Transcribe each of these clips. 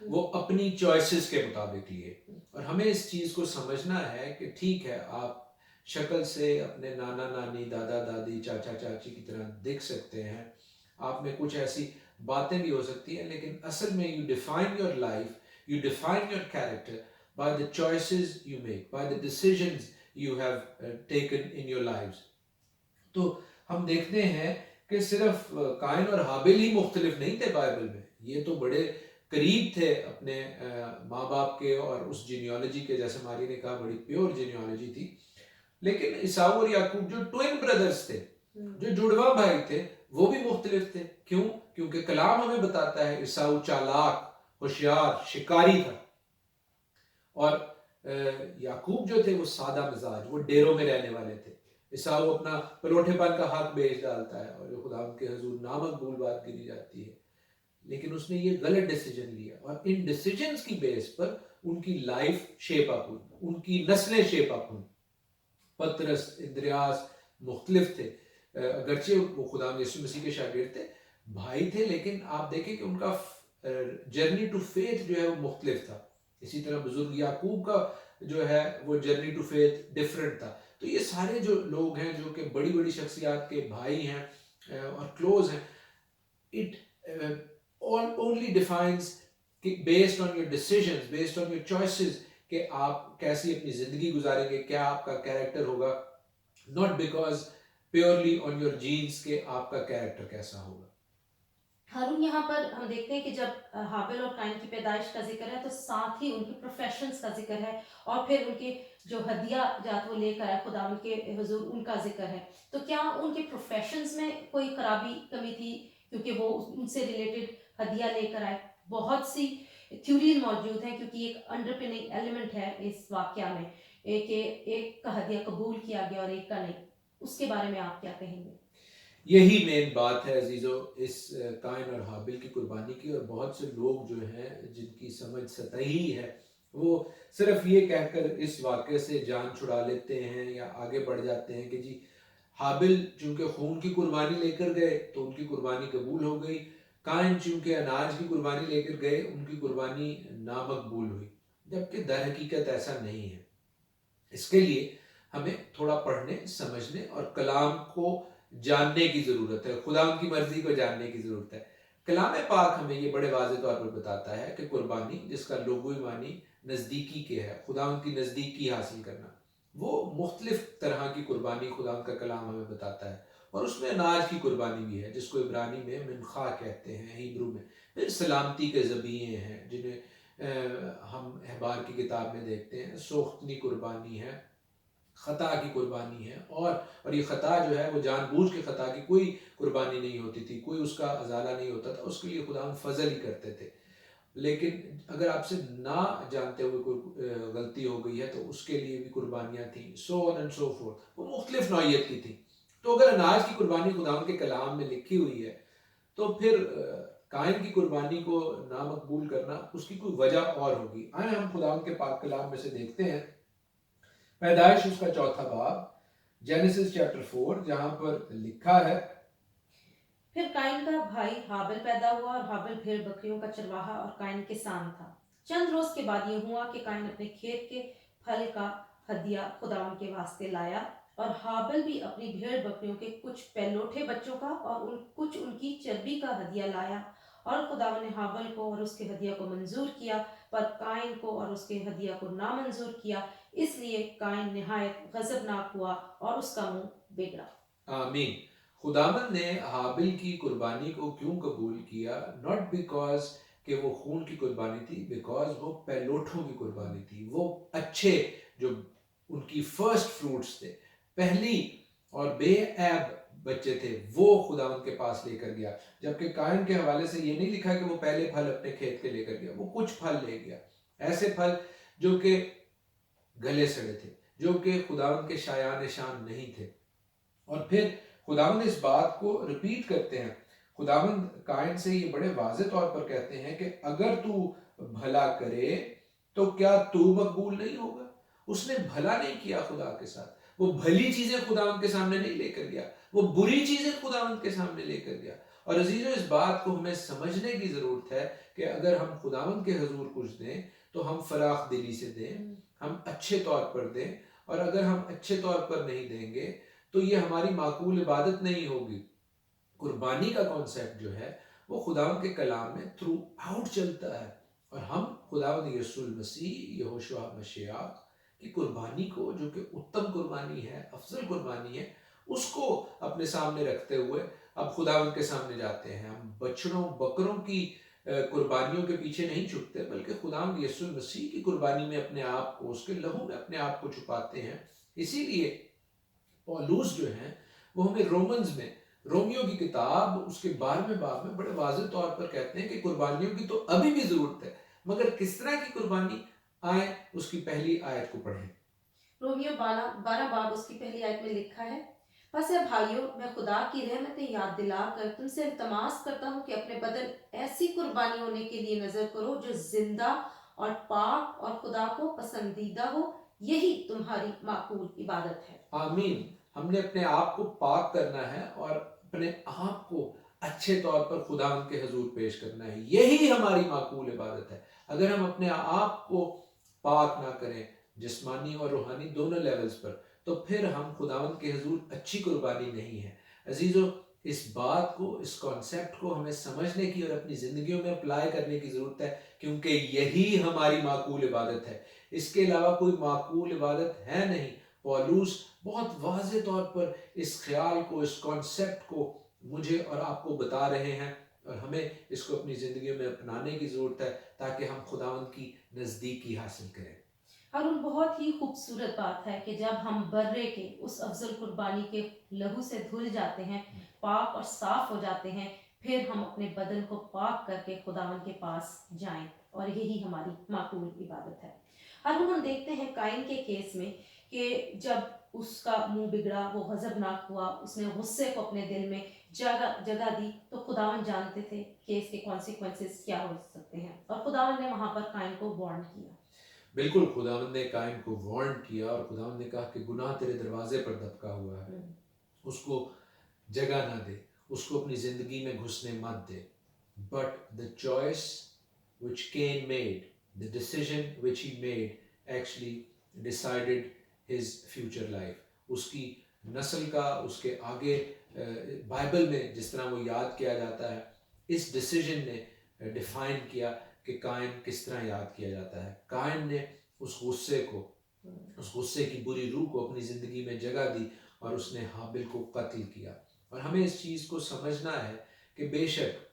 وہ اپنی چوائسز کے مطابق لیے. اور ہمیں اس چیز کو سمجھنا ہے کہ ٹھیک ہے آپ شکل سے اپنے نانا نانی دادا دادی چاچا چاچی کی طرح دکھ سکتے ہیں, آپ میں کچھ ایسی باتیں بھی ہو سکتی ہیں, لیکن اصل میں you define your life, you define your character by the choices you make, by the decisions you have taken in your lives. تو ہم دیکھتے ہیں کہ صرف قائن اور حابل ہی مختلف نہیں تھے بائبل میں, یہ تو بڑے قریب تھے اپنے ماں باپ کے اور اس جینیالوجی کے, جیسے ماری نے کہا بڑی پیور جینیالوجی تھی. لیکن عیساؤ اور یعقوب جو ٹوئن بردرز تھے, جو جڑواں بھائی تھے, وہ بھی مختلف تھے. کیوں؟ کیونکہ کلام ہمیں بتاتا ہے عیساؤ چالاک, ہوشیار, شکاری تھا, اور یعقوب جو تھے وہ سادہ مزاج, وہ ڈیروں میں رہنے والے تھے. عیساؤ اپنا پلوٹھے پن کا حق بیچ ڈالتا ہے اور جو خدا کے حضور نامقبول بات گنی جاتی ہے, لیکن اس نے یہ غلط ڈیسیجن لیا, اور ان ڈیسیجنز کی بیس پر ان کی لائف شیپ اپ ہوئی, ان کی نسلیں شیپ اپ ہوئی. پطرس, اندریاس مختلف تھے, اگرچہ وہ خدا یسوع مسیح کے شاگرد تھے, بھائی تھے, لیکن آپ دیکھیں کہ ان کا جرنی ٹو فیتھ جو ہے وہ مختلف تھا. اسی طرح بزرگ یعقوب کا جو ہے وہ جرنی ٹو فیتھ ڈیفرنٹ تھا. تو یہ سارے جو لوگ ہیں جو کہ بڑی بڑی شخصیات کے بھائی ہیں اور کلوز ہیں, it only defines based on your decisions, based on your choices, کہ آپ کیسی اپنی زندگی گزاریں گے, کیا آپ کا کیریکٹر ہوگا, not because purely on your genes کہ آپ کا کیریکٹر کیسا ہوگا. ہارون, یہاں پر ہم دیکھتے ہیں کہ جب حابل اور قائن کی پیدائش کا ذکر ہے تو ساتھ ہی ان کی پروفیشنز کا ذکر ہے, اور پھر ان کے جو ہدیہ جات وہ لے کر آئے خدا ان کے حضور, ان کا ذکر ہے. تو کیا ان کے پروفیشنز میں کوئی خرابی کمی تھی, کیونکہ وہ ان سے ریلیٹڈ ہدیہ لے کر آئے؟ بہت سی تھیوریز موجود ہیں, کیونکہ ایک انڈر پننگ ایلیمنٹ ہے اس واقعہ میں, ایک کا ہدیہ قبول کیا گیا اور ایک کا نہیں. اس کے بارے میں آپ کیا کہیں گے؟ یہی مین بات ہے عزیزو اس قائن اور حابل کی قربانی کی. اور بہت سے لوگ جو ہیں جن کی سمجھ سطحی ہے, وہ صرف یہ کہہ کر اس واقعے سے جان چھڑا لیتے ہیں یا آگے بڑھ جاتے ہیں کہ جی حابل چونکہ خون کی قربانی لے کر گئے تو ان کی قربانی قبول ہو گئی, قائن چونکہ اناج کی قربانی لے کر گئے ان کی قربانی نامقبول ہوئی, جبکہ در حقیقت ایسا نہیں ہے. اس کے لیے ہمیں تھوڑا پڑھنے, سمجھنے اور کلام کو جاننے کی ضرورت ہے, خدا ان کی مرضی کو جاننے کی ضرورت ہے. کلام پاک ہمیں یہ بڑے واضح طور پر بتاتا ہے کہ قربانی, جس کا لغوی معنی نزدیکی کے ہے, خدا ان کی نزدیکی حاصل کرنا, وہ مختلف طرح کی قربانی خدا ان کا کلام ہمیں بتاتا ہے. اور اس میں اناج کی قربانی بھی ہے جس کو عبرانی میں منخا کہتے ہیں, ہیبرو میں. پھر سلامتی کے ذبیحے ہیں جنہیں ہم احبار کی کتاب میں دیکھتے ہیں, سوختنی قربانی ہے, خطا کی قربانی ہے, اور یہ خطا جو ہے وہ جان بوجھ کے خطا کی کوئی قربانی نہیں ہوتی تھی, کوئی اس کا ازالہ نہیں ہوتا تھا, اس کے لیے خدا فضل ہی کرتے تھے. لیکن اگر آپ سے نہ جانتے ہوئے کوئی غلطی ہو گئی ہے تو اس کے لیے بھی قربانیاں تھیں, سو آن اینڈ سو فورتھ, وہ مختلف نوعیت کی تھیں. تو اگر اناج کی قربانی خدا کے کلام میں لکھی ہوئی ہے تو پھر قائن کی قربانی کو نامقبول کرنا اس کی کوئی وجہ اور ہوگی. آئیں ہم خدا کے پاک کلام میں سے دیکھتے ہیں پیدائش اس کا 4 باب, جینیسس چیپٹر 4, جہاں پر لکھا ہے, پھر قائن کا بھائی حابل پیدا ہوا, اور حابل بھیڑ بکریوں کا چرواہا اور قائن کسان تھا. چند روز کے بعد یہ ہوا کہ قائن اپنے کھیت کے پھل کا ہدیہ خداوند کے واسطے لایا, اور حابل بھی اپنی بھیڑ بکریوں کے کچھ پہلوٹھے بچوں کا اور کچھ ان کی چربی کا ہدیہ لایا. اور خداوند نے حابل کو اور اس کے ہدیہ کو منظور کیا, پر قائن کو اور اس کے ہدیہ کو نامنظور کیا. اس لیے قائن نہایت غضبناک ہوا اور اس کا منہ بگڑا. آمین. خداوند نے حابل کی قربانی کو کیوں قبول کیا؟ ناٹ بیکاز کہ وہ خون کی قربانی تھی, بیکاز وہ پہلوٹھوں کی قربانی تھی, وہ اچھے جو ان کی فرسٹ فروٹس تھے, پہلی اور بے عیب بچے تھے, وہ خداوند کے پاس لے کر گیا. جبکہ قائن کے حوالے سے یہ نہیں لکھا کہ وہ پہلے پھل اپنے کھیت کے لے کر گیا, وہ کچھ پھل لے گیا, ایسے پھل جو کہ گلے سڑے تھے, جو کہ خداوند کے شایان شان نہیں تھے. اور پھر خداوند اس بات کو ریپیٹ کرتے ہیں, خداوند قائن سے یہ بڑے واضح طور پر کہتے ہیں کہ اگر تو بھلا کرے تو کیا تو مقبول نہیں ہوگا. اس نے بھلا نہیں کیا خدا کے ساتھ, وہ بھلی چیزیں خداوند کے سامنے نہیں لے کر گیا, وہ بری چیزیں خداوند کے سامنے لے کر گیا. اور عزیزو اس بات کو ہمیں سمجھنے کی ضرورت ہے کہ اگر ہم خداوند کے حضور کچھ دیں تو ہم فراخ دلی سے دیں، ہم اچھے طور پر دیں، اور اگر ہم اچھے طور پر نہیں دیں گے تو یہ ہماری معقول عبادت نہیں ہوگی۔ قربانی کا کانسیپٹ جو ہے وہ خداوند کے کلام میں تھرو آؤٹ چلتا ہے، اور ہم خداوند یسوع المسیح یہوشع مسیح کی قربانی کو، جو کہ اتم قربانی ہے، افضل قربانی ہے، اس کو اپنے سامنے رکھتے ہوئے اب خداوند کے سامنے جاتے ہیں۔ ہم بچڑوں بکروں کی قربانیوں کے پیچھے نہیں چھپتے، بلکہ خداوند یسوع مسیح کی قربانی میں اپنے آپ کو، اس کے لہو میں اپنے آپ کو چھپاتے ہیں۔ اسی لیے پولوس جو ہیں وہ ہمیں رومنز میں، رومیو کی کتاب اس کے 12ویں باب میں بڑے واضح طور پر کہتے ہیں کہ قربانیوں کی تو ابھی بھی ضرورت ہے، مگر کس طرح کی قربانی؟ آئیں اس کی پہلی آیت کو پڑھیں۔ رومیو 12 باب اس کی پہلی آیت میں لکھا ہے، پس اے بھائیو، میں خدا کی رحمتیں یاد دلا کر تم سے التماس کرتا ہوں کہ اپنے بدن ایسی قربانی ہونے کے لیے نظر کرو جو زندہ اور پاک اور خدا کو پسندیدہ ہو، یہی تمہاری معقول عبادت ہے۔ آمین۔ ہم نے اپنے آپ کو پاک کرنا ہے اور اپنے آپ کو اچھے طور پر خداوند کے حضور پیش کرنا ہے، یہی ہماری معقول عبادت ہے۔ اگر ہم اپنے آپ کو پاک نہ کریں جسمانی اور روحانی دونوں لیولز پر، تو پھر ہم خداوند کے حضور اچھی قربانی نہیں ہے۔ عزیزو اس بات کو، اس کانسیپٹ کو ہمیں سمجھنے کی اور اپنی زندگیوں میں اپلائی کرنے کی ضرورت ہے، کیونکہ یہی ہماری معقول عبادت ہے۔ اس کے علاوہ کوئی معقول عبادت ہے نہیں۔ پولوس بہت واضح طور پر اس خیال کو، اس کانسیپٹ کو مجھے اور آپ کو بتا رہے ہیں، اور ہمیں اس کو اپنی زندگیوں میں اپنانے کی ضرورت ہے تاکہ ہم خداوند کی نزدیکی حاصل کریں۔ ہارون، بہت ہی خوبصورت بات ہے کہ جب ہم برے کے اس افضل قربانی کے لہو سے دھل جاتے ہیں، پاک اور صاف ہو جاتے ہیں، پھر ہم اپنے بدن کو پاک کر کے خداوند کے پاس جائیں، اور یہی ہماری معقول عبادت ہے۔ ہارون، ہم دیکھتے ہیں قائن کے کیس میں کہ جب اس کا منہ بگڑا، وہ غضبناک ہوا، اس نے غصے کو اپنے دل میں جگہ دی، تو خداوند جانتے تھے کہ اس کے کانسیکوینسز کیا ہو سکتے ہیں، اور خداوند نے وہاں پر قائن کو وارن کیا۔ بالکل، خداوند نے قائن کو وارن کیا، اور خداوند نے کہا کہ گناہ تیرے دروازے پر دبکا ہوا ہے، اس کو جگہ نہ دے، اس کو اپنی زندگی میں گھسنے مت دے۔ But the choice which Cain made, the decision which he made actually decided his future life. اس کی نسل کا، اس کے آگے بائبل میں جس طرح وہ یاد کیا جاتا ہے، اس ڈیسیجن نے ڈیفائن کیا کہ قائن کس طرح یاد کیا جاتا ہے۔ قائن نے اس غصے کو، اس غصے کی بری روح کو اپنی زندگی میں جگہ دی، اور اس نے حابل کو قتل کیا۔ اور ہمیں اس چیز کو سمجھنا ہے کہ بے شک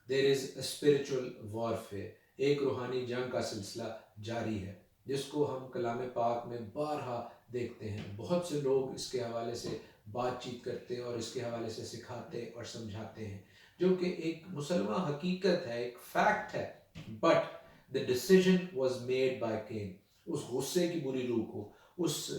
there is a spiritual warfare، ایک روحانی جنگ کا سلسلہ جاری ہے، جس کو ہم کلام پاک میں بارہا دیکھتے ہیں۔ بہت سے لوگ اس کے حوالے سے بات چیت کرتے اور اس کے حوالے سے سکھاتے اور سمجھاتے ہیں، جو کہ ایک مسلمہ حقیقت ہے، ایک فیکٹ ہے۔ But the decision was made by Cain۔ اس غصے کی بری روح کو، اس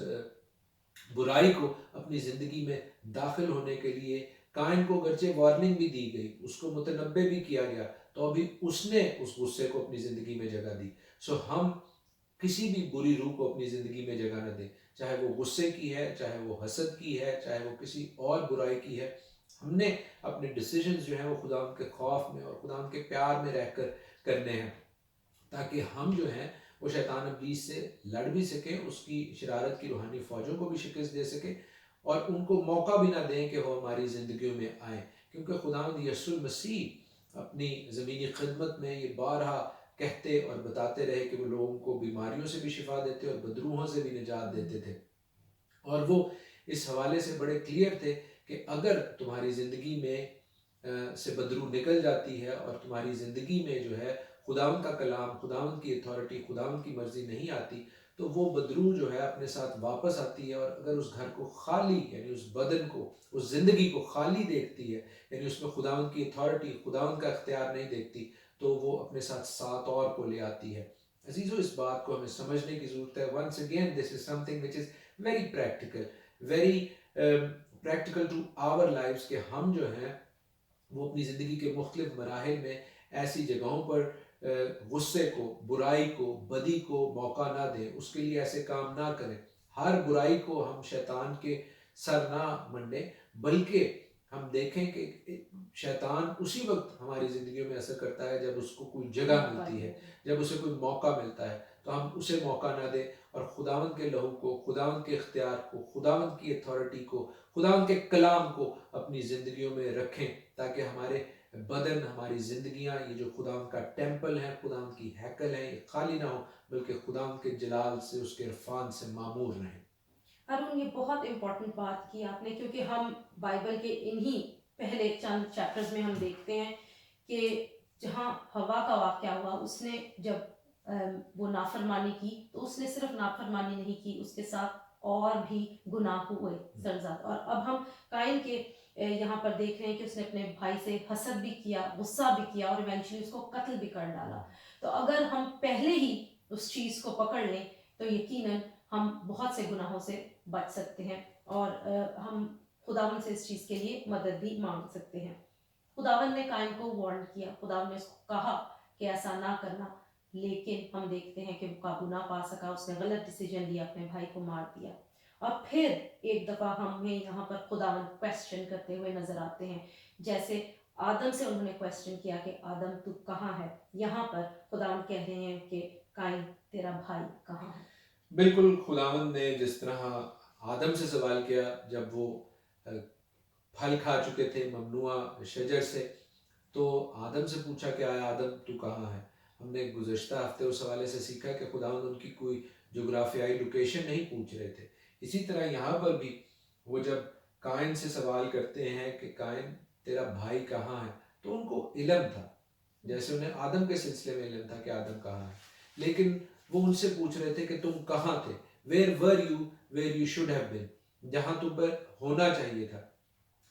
برائی کو اپنی زندگی میں داخل ہونے کے لیے قائن کو اگرچہ وارننگ بھی دی گئی، اس کو متنبہ بھی کیا گیا، تو ابھی اس نے اس غصے کو اپنی زندگی میں جگہ دی۔ سو ہم کسی بھی بری روح کو اپنی زندگی میں جگہ نہ دیں، چاہے وہ غصے کی ہے، چاہے وہ حسد کی ہے، چاہے وہ کسی اور برائی کی ہے۔ ہم نے اپنے ڈیسیجنز جو ہیں وہ خدا کے خوف میں اور خدا کے پیار میں رہ کر کرنے ہیں، تاکہ ہم جو ہیں وہ شیطان ابلیس سے لڑ بھی سکیں، اس کی شرارت کی روحانی فوجوں کو بھی شکست دے سکیں، اور ان کو موقع بھی نہ دیں کہ وہ ہماری زندگیوں میں آئیں، کیونکہ خداوند یسوع مسیح اپنی زمینی خدمت میں یہ بارہا کہتے اور بتاتے رہے کہ وہ لوگوں کو بیماریوں سے بھی شفا دیتے اور بدروحوں سے بھی نجات دیتے تھے، اور وہ اس حوالے سے بڑے کلیئر تھے کہ اگر تمہاری زندگی میں سے بدروح نکل جاتی ہے اور تمہاری زندگی میں جو ہے خداوند کا کلام، خداوند کی اتھارٹی، خداوند کی مرضی نہیں آتی، تو وہ بدروح جو ہے اپنے ساتھ واپس آتی ہے، اور اگر اس گھر کو خالی، یعنی اس بدن کو، اس زندگی کو خالی دیکھتی ہے، یعنی اس میں خداوند کی اتھارٹی، خداوند کا اختیار نہیں دیکھتی، تو وہ اپنے ساتھ 7 اور کو لے آتی ہے۔ عزیزو اس بات کو ہمیں سمجھنے کی ضرورت ہے۔ Once again this is something which is very practical, very practical to our lives, کہ ہم جو ہیں وہ اپنی زندگی کے مختلف مراحل میں ایسی جگہوں پر غصے کو، برائی کو، بدی کو موقع نہ دیں، اس کے لیے ایسے کام نہ کریں۔ ہر برائی کو ہم شیطان کے سر نہ منڈیں، بلکہ ہم دیکھیں کہ شیطان اسی وقت ہماری زندگیوں میں اثر کرتا ہے جب اس کو کوئی جگہ ملتی ہے، جب اسے کوئی موقع ملتا ہے، تو ہم اسے موقع نہ دیں اور خداوند کے لہو کو، خداوند کے اختیار کو، خداوند کی اتھارٹی کو، خداوند کے کلام کو اپنی زندگیوں میں رکھیں، تاکہ ہمارے بدن، ہماری زندگیاں، یہ جو خداوند کا ٹیمپل ہے، خداوند کی ہیکل ہے، یہ خالی نہ ہو، بلکہ خداوند کے جلال سے، اس کے عرفان سے معمور رہیں۔ ارون، یہ بہت امپورٹنٹ بات کی آپ نے، کیونکہ ہم بائبل کے انہی پہلے چند چیپٹرز میں ہم دیکھتے ہیں کہ جہاں ہوا کا واقعہ ہوا، اس نے جب وہ نافرمانی کی تو اس نے صرف نافرمانی نہیں کی، اس کے ساتھ اور بھی گناہ ہوئے سرزد۔ اور اب ہم قائن کے یہاں پر دیکھ رہے ہیں کہ اس نے اپنے بھائی سے حسد بھی کیا، غصہ بھی کیا، اور ایونچولی اس کو قتل بھی کر ڈالا۔ تو اگر ہم پہلے ہی اس چیز کو پکڑ لیں تو یقیناً ہم بہت سے گناہوں سے بچ سکتے ہیں، اور ہم خداوند سے اس چیز کے لیے مدد بھی مانگ سکتے ہیں۔ خداوند نے قائن کو وارن کیا، خداوند نے اس کو کہا کہ ایسا نہ کرنا، لیکن ہم دیکھتے ہیں کہ وہ قابو نہ پا سکا، اس نے غلط ڈیسیجن لیا، اپنے بھائی کو مار دیا۔ اور پھر ایک دفعہ ہمیں یہاں پر خداوند کویسچن کرتے ہوئے نظر آتے ہیں، جیسے آدم سے انہوں نے کویسچن کیا کہ آدم تو کہاں ہے، یہاں پر خداوند کہہ رہے ہیں کہ قائن تیرا بھائی کہاں ہے۔ بالکل خداوند نے جس طرح آدم سے سوال کیا جب وہ پھل کھا چکے تھے ممنوع شجر سے، تو آدم سے پوچھا کہ آیا آدم تو کہاں ہے۔ ہم نے گزشتہ ہفتے اس حوالے سے سیکھا کہ خداوند ان کی کوئی جغرافیائی لوکیشن نہیں پوچھ رہے تھے۔ اسی طرح یہاں پر بھی وہ جب قائن سے سوال کرتے ہیں کہ قائن تیرا بھائی کہاں ہے، تو ان کو علم تھا، جیسے انہیں آدم کے سلسلے میں علم تھا کہ آدم کہاں ہے، لیکن وہ ان سے پوچھ رہے تھے کہ تم کہاں تھے، where were you where you should have been, جہاں تم پر ہونا چاہیے تھا،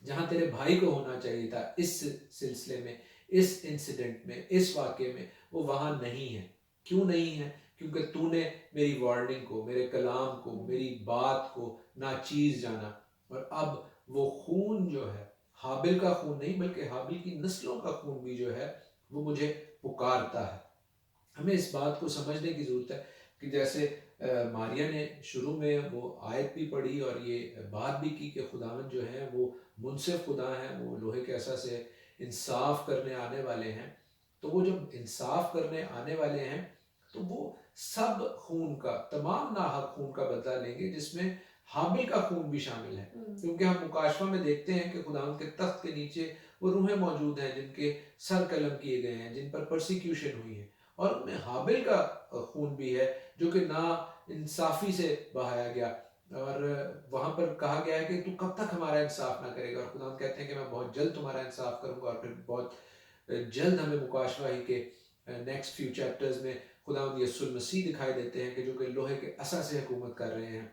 جہاں تیرے بھائی کو ہونا چاہیے تھا، اس سلسلے میں، اس انسیڈنٹ میں، اس واقعے میں وہ وہاں نہیں ہے۔ کیوں نہیں ہے؟ کیونکہ تو نے میری وارننگ کو، میرے کلام کو، میری بات کو ناچیز جانا، اور اب وہ خون جو ہے، حابل کا خون نہیں بلکہ حابل کی نسلوں کا خون بھی جو ہے وہ مجھے پکارتا ہے۔ ہمیں اس بات کو سمجھنے کی ضرورت ہے کہ جیسے ماریہ نے شروع میں وہ آیت بھی پڑھی اور یہ بات بھی کی کہ خداوند جو ہیں وہ منصف خدا ہیں، وہ لوہے کے عصا سے انصاف کرنے آنے والے ہیں۔ تو وہ جب انصاف کرنے آنے والے ہیں تو وہ سب خون کا، تمام ناحق خون کا بدلہ لیں گے، جس میں حابل کا خون بھی شامل ہے، کیونکہ ہم مکاشفہ میں دیکھتے ہیں کہ خداوند کے تخت کے نیچے وہ روحیں موجود ہیں جن کے سر قلم کیے گئے ہیں، جن پر پرسیکیوشن ہوئی ہے، اور ان میں حابل کا خون بھی ہے جو کہ نا انصافی سے بہایا گیا، اور وہاں پر کہا گیا ہے کہ تو کب تک ہمارا انصاف نہ کرے گا، اور خدا کہتے ہیں کہ میں بہت جلد تمہارا انصاف کروں گا، اور پھر بہت جلد ہمیں مکاشفہ ہی کے نیکسٹ فیو چیپٹرز میں خداوند یسوع المسیح دکھائی دیتے ہیں کہ جو کہ لوہے کے عصا سے حکومت کر رہے ہیں۔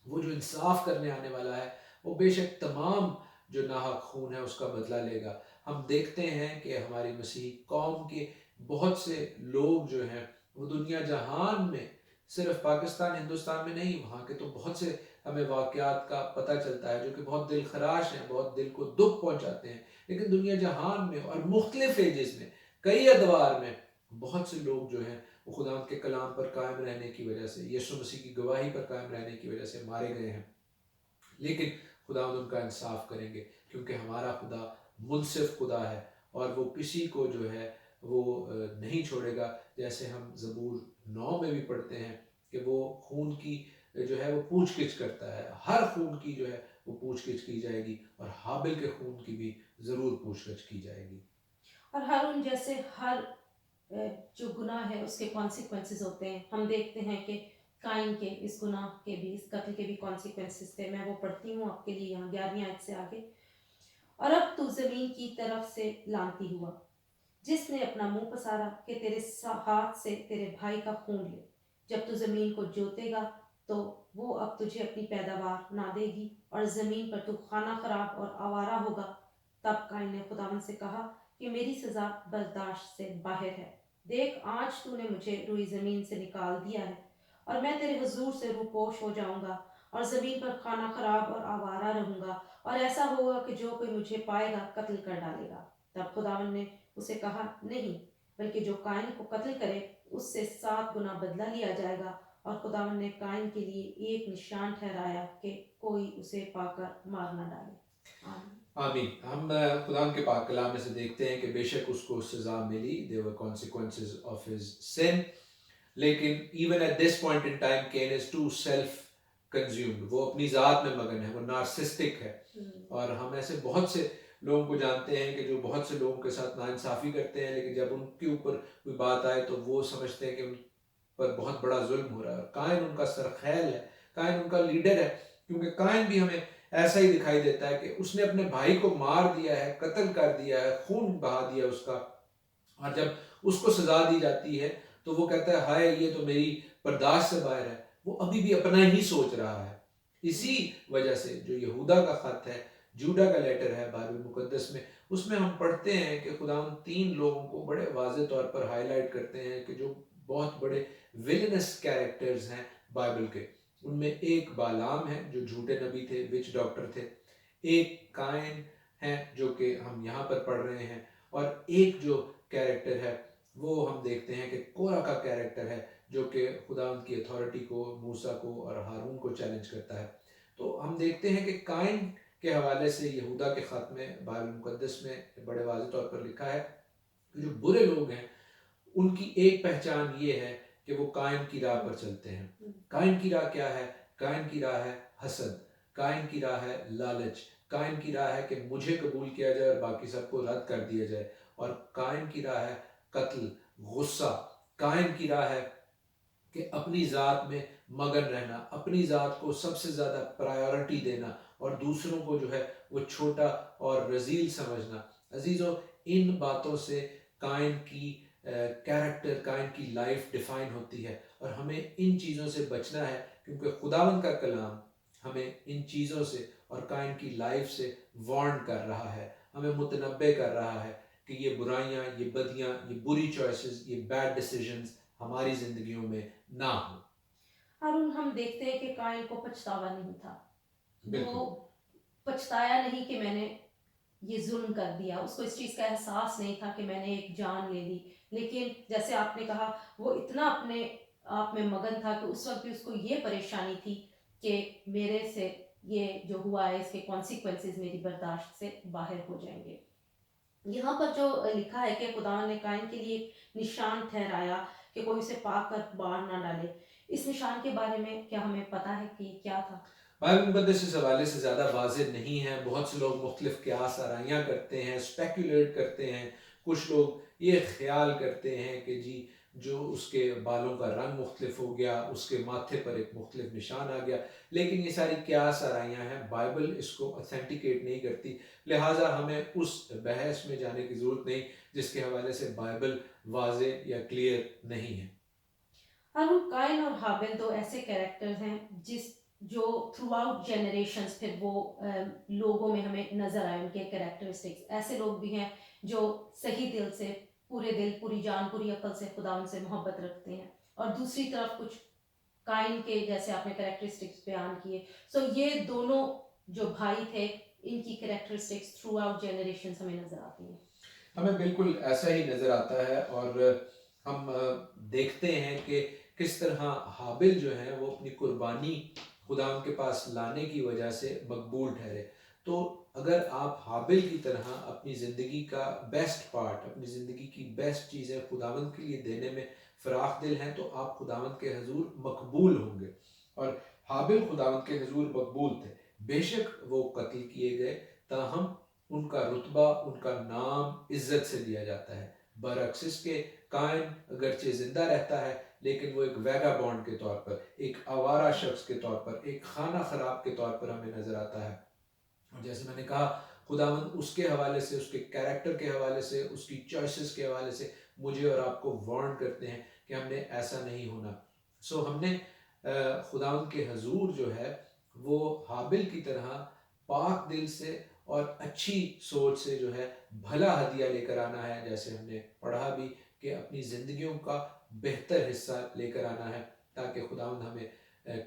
وہ جو انصاف کرنے آنے والا ہے وہ بے شک تمام جو ناحق خون ہے اس کا بدلہ لے گا۔ ہم دیکھتے ہیں کہ ہماری مسیحی قوم کے بہت سے لوگ جو ہیں وہ دنیا جہان میں، صرف پاکستان ہندوستان میں نہیں، وہاں کے تو بہت سے ہمیں واقعات کا پتہ چلتا ہے جو کہ بہت دل خراش ہیں، بہت دل کو دکھ پہنچاتے ہیں، لیکن دنیا جہان میں اور مختلف ایجز میں، کئی ادوار میں، بہت سے لوگ جو ہیں وہ خدا کے کلام پر قائم رہنے کی وجہ سے، یسوع مسیح کی گواہی پر قائم رہنے کی وجہ سے مارے گئے ہیں، لیکن خدا ان کا انصاف کریں گے، کیونکہ ہمارا خدا منصف خدا ہے، اور وہ کسی کو جو ہے وہ نہیں چھوڑے گا، جیسے ہم زبور 9 میں بھی پڑھتے ہیں کہ وہ خون کی جو ہے وہ پوچھ گچھ کرتا ہے، ہر خون کی جو ہے وہ پوچھ گچھ کی جائے گی، اور حابل کے خون کی بھی ضرور پوچھ گچھ کی جائے گی۔ اور ہارون، جیسے ہر جو گناہ ہے اس کے کانسیکوینسز ہوتے ہیں، ہم دیکھتے ہیں کہ قائن کے اس گناہ کے بھی، اس قتل کے بھی کانسیکوینسز تھے۔ میں وہ پڑھتی ہوں آپ کے لیے یہاں 11ویں آیت سے آگے۔ اور اب تو زمین کی طرف سے لانتی ہوا، جس نے اپنا منہ پسارا کہ تیرے ہاتھ سے تیرے بھائی کا خون لے۔ جب تو زمین کو جوتے گا تو وہ اب تجھے اپنی پیداوار نہ دے گی، اور زمین پر تو خانہ خراب اور آوارہ ہوگا۔ تب قائن نے خداوند سے کہا کہ میری سزا برداشت سے باہر ہے، دیکھ آج تو نے مجھے روئی زمین سے نکال دیا ہے، اور میں تیرے حضور سے روپوش ہو جاؤں گا، اور زمین پر خانہ خراب اور آوارہ رہوں گا، اور ایسا ہوگا کہ جو کوئی مجھے پائے گا قتل کر ڈالے گا۔ تب خداوند نے اسے کہا، نہیں، بلکہ جو قائن کو قتل کرے اس سے 7 گنا بدلہ لیا جائے گا۔ اور خداوند نے قائن کے لیے ایک نشان ٹھہرایا کہ کوئی اسے پا کر مار نہ ڈالے۔ آمین۔ آمین۔ ہم خدا کے پاک کلام میں سے دیکھتے ہیں کہ بے شک اس کو سزا ملی، there were consequences of his sin، لیکن even at this point in time Cain is too self consumed، وہ اپنی ذات میں مگن ہے، وہ نارسسٹک ہے۔ اور ہم ایسے بہت سے لوگوں کو جانتے ہیں کہ جو بہت سے لوگوں کے ساتھ ناانصافی کرتے ہیں، لیکن جب ان کے اوپر کوئی بات آئے تو وہ سمجھتے ہیں کہ ان پر بہت بڑا ظلم ہو رہا ہے۔ اور قائن ان کا سرخیل ہے، قائن ان کا لیڈر ہے، کیونکہ قائن بھی ہمیں ایسا ہی دکھائی دیتا ہے کہ اس نے اپنے بھائی کو مار دیا ہے، قتل کر دیا ہے، خون بہا دیا اس کا، اور جب اس کو سزا دی جاتی ہے تو وہ کہتا ہے ہائے یہ تو میری برداشت سے باہر ہے، وہ ابھی بھی اپنا ہی سوچ رہا ہے۔ اسی وجہ سے جو یہودا کا خط ہے، جوڈا کا لیٹر ہے بائبل مقدس میں، اس میں ہم پڑھتے ہیں کہ خدا ان 3 لوگوں کو بڑے واضح طور پر ہائی لائٹ کرتے ہیں کہ جو بہت بڑے ویلنس کیریکٹرز ہیں بائبل کے۔ ان میں ایک بالام ہے جو جھوٹے نبی تھے، وچ ڈاکٹر تھے، ایک قائن ہے جو کہ ہم یہاں پر پڑھ رہے ہیں، اور ایک جو کیریکٹر ہے وہ ہم دیکھتے ہیں کہ کورا کا کیریکٹر ہے جو کہ خدا ان کی اتھارٹی کو، موسیٰ کو اور ہارون کو چیلنج کرتا ہے۔ تو ہم دیکھتے ہیں کہ قائن کے حوالے سے یہودا کے خط میں بائبل مقدس میں بڑے واضح طور پر لکھا ہے کہ جو برے لوگ ہیں ان کی ایک پہچان یہ ہے کہ وہ قائن کی راہ پر چلتے ہیں۔ قائن کی راہ کیا ہے؟ قائن کی راہ ہے حسد، قائن کی راہ ہے لالچ، قائن کی راہ ہے کہ مجھے قبول کیا جائے اور باقی سب کو رد کر دیا جائے، اور قائن کی راہ ہے قتل، غصہ، قائن کی راہ ہے کہ اپنی ذات میں مگن رہنا، اپنی ذات کو سب سے زیادہ پرائیورٹی دینا اور دوسروں کو جو ہے وہ چھوٹا اور رذیل سمجھنا۔ عزیزو، ان باتوں سے قائن کی کیریکٹر، قائن کی لائف ڈیفائن ہوتی ہے، اور ہمیں ان چیزوں سے بچنا ہے، کیونکہ خداوند کا کلام ہمیں ان چیزوں سے اور قائن کی لائف سے وارن کر رہا ہے، ہمیں متنبع کر رہا ہے کہ یہ برائیاں، یہ بدیاں، یہ بری چوائسز، یہ بیڈ ڈیسیجنز ہماری زندگیوں میں نہ ہوں۔ ہارون، ہم دیکھتے ہیں کہ قائن کو پچھتاوا نہیں تھا، بالکل وہ پچھتایا نہیں کہ میں نے یہ ظلم کر دیا، اس کو اس چیز کا احساس نہیں تھا کہ میں نے ایک جان لے لی، لیکن جیسے آپ نے کہا وہ اتنا اپنے آپ میں مگن تھا کہ اس وقت بھی اس کو یہ پریشانی تھی کہ میرے سے یہ جو ہوا ہے اس کے کانسیکوینسز میری برداشت سے باہر ہو جائیں گے۔ یہاں پر جو لکھا ہے کہ خدا نے قائن کے لیے ایک نشان ٹھہرایا کہ کوئی اسے پا کر باہر نہ ڈالے، اس نشان کے بارے میں کیا ہمیں پتہ ہے کہ کیا تھا؟ بائبل مقدس اس حوالے سے زیادہ واضح نہیں ہے، بہت سے لوگ مختلف قیاس آرائیاں کرتے ہیں، اسپیکولیٹ کرتے ہیں، کچھ لوگ یہ خیال کرتے ہیں کہ جی جو اس کے بالوں کا رنگ مختلف ہو گیا، اس کے ماتھے پر ایک مختلف نشان آ گیا، لیکن یہ ساری قیاس آرائیاں ہیں، بائبل اس کو اتھینٹیکیٹ نہیں کرتی، لہٰذا ہمیں اس بحث میں جانے کی ضرورت نہیں جس کے حوالے سے بائبل واضح یا کلیئر نہیں ہے۔ ہارون، قائن اور ہابیل دو ایسے کیریکٹرز ہیں جو تھرو آؤٹ جنریشنز پھر وہ لوگوں میں ہمیں نظر آئے، ان کے کریکٹرسٹکس۔ ایسے لوگ بھی ہیں جو صحیح دل سے، پورے دل، پوری جان، پوری عقل سے خدا ان سے محبت رکھتے ہیں، اور دوسری طرف کچھ قائن کے جیسے آپ نے کریکٹرسٹکس بیان کیے۔ سو یہ دونوں جو بھائی تھے ان کی کریکٹرسٹکس تھرو آؤٹ جنریشنز ہمیں نظر آتی ہیں۔ ہمیں بالکل ایسا ہی نظر آتا ہے، اور ہم دیکھتے ہیں کہ کس طرح حابل جو ہے وہ اپنی قربانی خدا ان کے پاس لانے کی وجہ سے مقبول ٹھہرے۔ تو اگر آپ حابل کی طرح اپنی زندگی کا بیسٹ پارٹ، اپنی زندگی کی بیسٹ چیزیں خداوند کے لیے دینے میں فراخ دل ہیں تو آپ خداوند کے حضور مقبول ہوں گے، اور حابل خداوند کے حضور مقبول تھے۔ بے شک وہ قتل کیے گئے، تاہم ان کا رتبہ، ان کا نام عزت سے دیا جاتا ہے، برعکس اس کے قائن اگرچہ زندہ رہتا ہے لیکن وہ ایک ویگا بونڈ کے طور پر، ایک آوارہ شخص کے طور پر، ایک خانہ خراب کے طور پر ہمیں نظر آتا ہے۔ اور جیسے میں نے کہا خداوند اس کے حوالے سے، اس کے کیریکٹر کے حوالے سے، اس کی چوائسز کے حوالے سے مجھے اور آپ کو وارن کرتے ہیں کہ ہم نے ایسا نہیں ہونا۔ سو ہم نے خداوند کے حضور جو ہے وہ حابل کی طرح پاک دل سے اور اچھی سوچ سے جو ہے بھلا ہدیہ لے کر آنا ہے، جیسے ہم نے پڑھا بھی کہ اپنی زندگیوں کا بہتر حصہ لے کر آنا ہے تاکہ خداوند ہمیں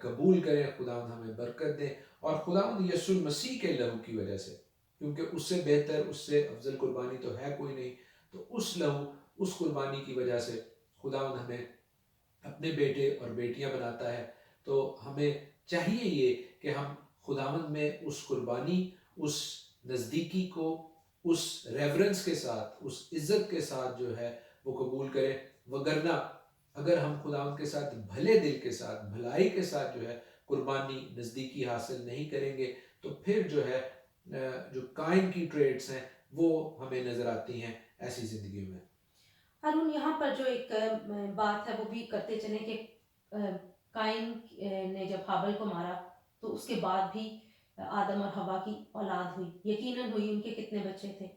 قبول کرے، خداوند ہمیں برکت دے، اور خداوند یسوع المسیح کے لہو کی وجہ سے، کیونکہ اس سے بہتر، اس سے افضل قربانی تو ہے کوئی نہیں، تو اس لہو، اس قربانی کی وجہ سے خداوند ہمیں اپنے بیٹے اور بیٹیاں بناتا ہے۔ تو ہمیں چاہیے یہ کہ ہم خداوند میں اس قربانی، اس نزدیکی کو اس ریورنس کے ساتھ، اس عزت کے ساتھ جو ہے وہ قبول کریں، وگرنہ اگر ہم خداوند کے ساتھ بھلے دل کے ساتھ، بھلائی کے ساتھ جو ہے قربانی، نزدیکی حاصل نہیں کریں گے تو پھر جو ہے جو قائن کی ٹریٹس ہیں وہ ہمیں نظر آتی ہیں ایسی زندگیوں میں۔ ہارون، یہاں پر جو ایک بات ہے وہ بھی کرتے چلیں کہ قائن نے جب حابل کو مارا تو اس کے بعد بھی آدم اور حوا کی اولاد ہوئی، یقیناً ہوئی۔ ان کے کتنے بچے تھے؟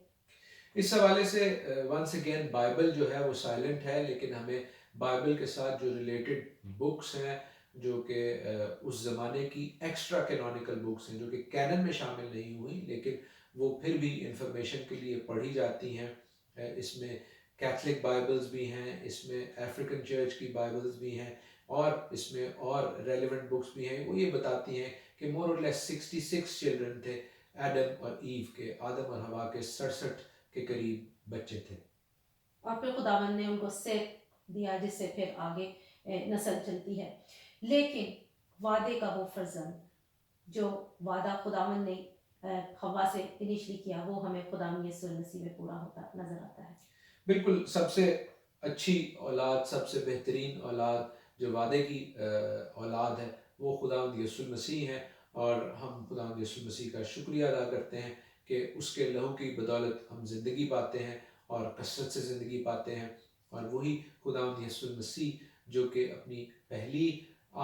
اس حوالے سے ونس اگین بائبل جو ہے وہ سائلنٹ ہے، لیکن ہمیں بائبل کے ساتھ جو ریلیٹڈ بکس ہیں، جو کہ اس زمانے کی ایکسٹرا کینونیکل بکس ہیں، جو کہ کینن میں شامل نہیں ہوئی لیکن وہ پھر بھی انفارمیشن کے لیے پڑھی جاتی ہیں۔ اس میں کیتھولک بائبلز بھی ہیں، اس میں افریقن چرچ کی بائبلز بھی ہیں، اور اس میں اور ریلیونٹ بکس بھی ہیں۔ وہ یہ بتاتی ہیں کہ مور اور لیس 66 چلڈرن تھے ایڈم اور ایو کے، آدم اور حوا کے 67 کے قریب بچے تھے۔ اور پھر خداوند نے ان کو سیت دیا جس سے پھر آگے نسل چلتی ہے۔ لیکن وعدے کا وہ فرزند جو وعدہ خداوند نے حوا سے انیشلی کیا، وہ ہمیں خداوند یسوع مسیح میں پورا ہوتا نظر آتا ہے۔ بالکل، سب سے اچھی اولاد، سب سے بہترین اولاد جو وعدے کی اولاد ہے وہ خداوند یسوع مسیح ہے، اور ہم خداوند یسوع مسیح کا شکریہ ادا کرتے ہیں کہ اس کے لہو کی بدولت ہم زندگی پاتے ہیں اور کثرت سے زندگی پاتے ہیں۔ اور وہی خداوند یسوع مسیح جو کہ اپنی پہلی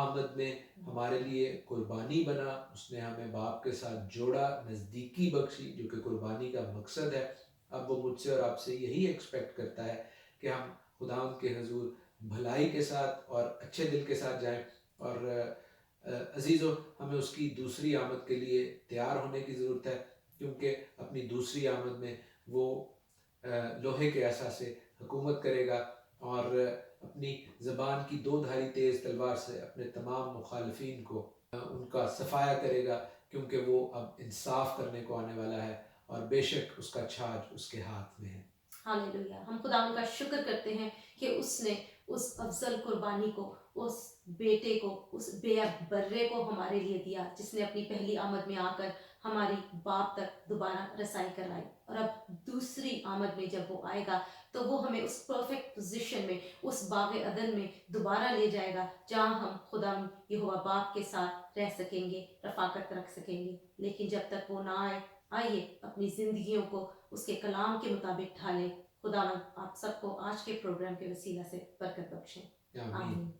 آمد میں ہمارے لیے قربانی بنا، اس نے ہمیں باپ کے ساتھ جوڑا، نزدیکی بخشی جو کہ قربانی کا مقصد ہے۔ اب وہ مجھ سے اور آپ سے یہی ایکسپیکٹ کرتا ہے کہ ہم خداوند کے حضور بھلائی کے ساتھ اور اچھے دل کے ساتھ جائیں، اور عزیزو ہمیں اس کی دوسری آمد کے لیے تیار ہونے کی ضرورت ہے، کیونکہ اپنی دوسری آمد میں وہ لوہے کے عصا سے حکومت کرے گا اور اپنی زبان کی دو دھاری تیز تلوار سے اپنے تمام مخالفین کو ان کا صفایا کرے گا، کیونکہ وہ اب انصاف کرنے کو آنے والا ہے، اور بے شک اس کا چھاج اس کے ہاتھ میں ہے۔ ہاللیلویہ! ہم خداوند کا شکر کرتے ہیں کہ اس نے اس افضل قربانی کو، اس بیٹے کو، اس بے برے کو ہمارے لیے دیا، جس نے اپنی پہلی آمد میں آ کر ہماری باپ تک دوبارہ رسائی کرائی، اور اب دوسری آمد میں جب وہ آئے گا تو وہ ہمیں اس پرفیکٹ پوزیشن میں، اس باغ عدن میں دوبارہ لے جائے گا، جہاں ہم خداوند یہوہ باپ کے ساتھ رہ سکیں گے، رفاقت رکھ سکیں گے۔ لیکن جب تک وہ نہ آئے، آئیے اپنی زندگیوں کو اس کے کلام کے مطابق ڈھالیں۔ خداوند آپ سب کو آج کے پروگرام کے وسیلہ سے برکت بخشیں۔ آمین۔ آمین۔